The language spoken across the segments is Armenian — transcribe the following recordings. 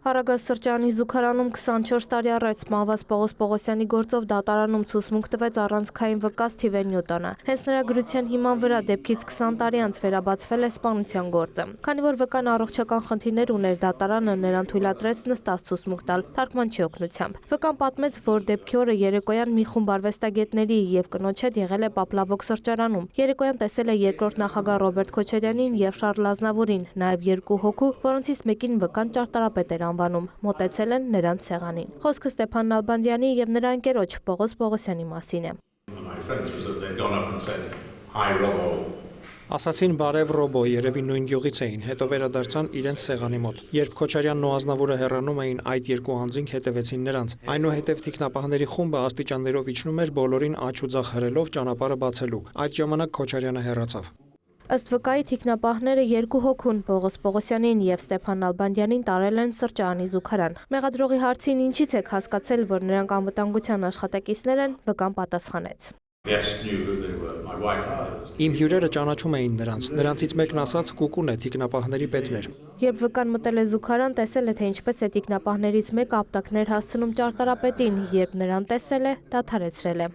Հարագազ սրճարանի զուգարանում 24 տարի առաջ սպանված Պողոս Պողոսյանի գործով դատարանում ցուցմունք տվեց առանցքային վկաս Թիվեր Նյուտոնը։ Հենց նրա գրության հիման վրա դեպքից 20 տարի անց վերաբացվել է սպանության գործը։ Քանի որ վկան առողջական խնդիրներ ուներ, դատարանը նրան թույլատրեց նստած ցուցմունք տալ թարգմանչի օգնությամբ։ Վկան պատմեց, որ դեպքի օրը երեկոյան մի խումբ արվեստագետների եւ կնոջ հետ եղել է Պապլավոկ սրճարանում։ Երեկոյան տեսել է երկրորդ նախագահ Ռոբերտ Քոչարյանին եւ Շառլ Ազնավուրին, նաեւ երկու հոգու, որոնցից մեկին վկան ճարտարապետ էր անվանում, մոտեցել են նրանց սեղանին։ Խոսքը Ստեփան Նալբանդյանի եւ նրա ընկերոջ Պողոս Պողոսյանի մասին է։ Ասացին բարև Ռոբո, երևի նույն գյուղից էին, հետո վերադարձան իրենց սեղանի մոտ։ Երբ Քոչարյանն ու Ազնավուրը հեռանում էին, այդ երկու անձինք հետևեցին նրանց։ Այնուհետև թիկնապահների խումբը աստիճաններով իջնում էր, բոլորին աջ ու ձախ հրելով ճանապարհը բացելու։ Այդ ժամանակ Քոչարյանը հեռացավ։ Ըստ վկայի թիկնապահները երկու հոգուն Պողոս Պողոսյանին եւ Ստեփան Նալբանդյանին տարել են սրճարանի զուգարան։ Մեղադրողի հարցին ինչից եք հասկացել, որ նրանք անվտանգության աշխատակիցներ են, վկան պատասխանեց։ Իմ հյուրերը ճանաչում էին նրանցից մեկն ասաց Կուկուն է, թիկնապահների պետն էր։ Երբ վկան մտել է զուգարան, տեսել է, թե ինչպես է թիկնապահներից մեկը ապտակներ հասցնում ճարտարապետին, երբ նրան տեսել է, դադարեցրել է։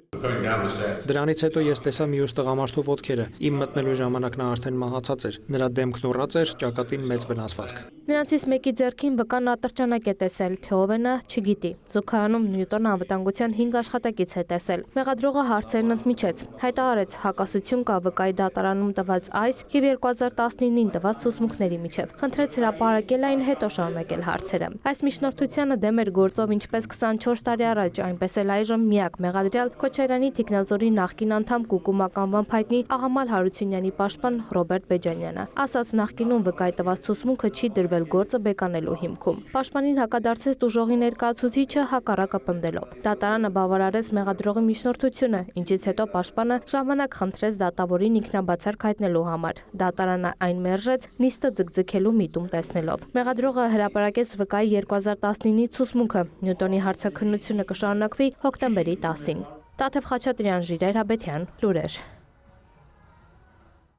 Դրանից հետո ես տեսա մյուս տղամարդու ոտքերը։ Իմ մտնելու ժամանակ նա արդեն մահացած էր։ Նրա դեմքն ուռած էր, ճակատին մեծ վնասվածք։ Նրանցից մեկի ձեռքին վկան ատրճանակ է տեսել, թե ով է նա, չգիտի։ Զուգարանում Նյուտոնը անվտանգության 5 աշխատակից է տեսել։ Մեղադրողը հարցերն ընդմիջեց, հայտարարեց հակասություն կա վկայի դատարանում տված այս եւ 2019-ին տված ցուցմունքների միջև։ Խնդրեց հրապարակել այն, հետո շարունակել հարցերը։ Այս միջնորդությանը դեմ էր գործով ինչպես 24 տարի առաջ, այնպես էլ այժմ միակ մեղադրյալ Քոչարյանի թիկնազորի նախկին անդամ Կուկումակ անվամբ հայտնի Աղամալ Հարությունյանի պաշտպան Ռոբերտ Բեջանյանը։ Ասաց նախկինում վկայի տված ցուցմունքը չի դրվել գործը բեկանելու հիմքում։ Պաշտպանին հակադարձեց տուժողի ներկայացուցիչը հակառակը պնդելով։ Դատարանը բավարարեց մեղադրողի միջնորդությունը, ինչից հետո պաշտպանը ժամանակ խնդրեց դատավորին ինքնաբացարկ հայտնելու համար։ Դատարանը այն մերժեց նիստը ձգձգելու միտում տեսնելով։ Մեղադրողը հրապարակեց վկայի 2019-ի ցուցմունքը։ Նյուտոնի հարցաքննությունը կշարունակվի հոկտեմբերի 10-ին։ Տաթև Խաչատրյան, Ժիրայր Հաբետյան, լուրեր։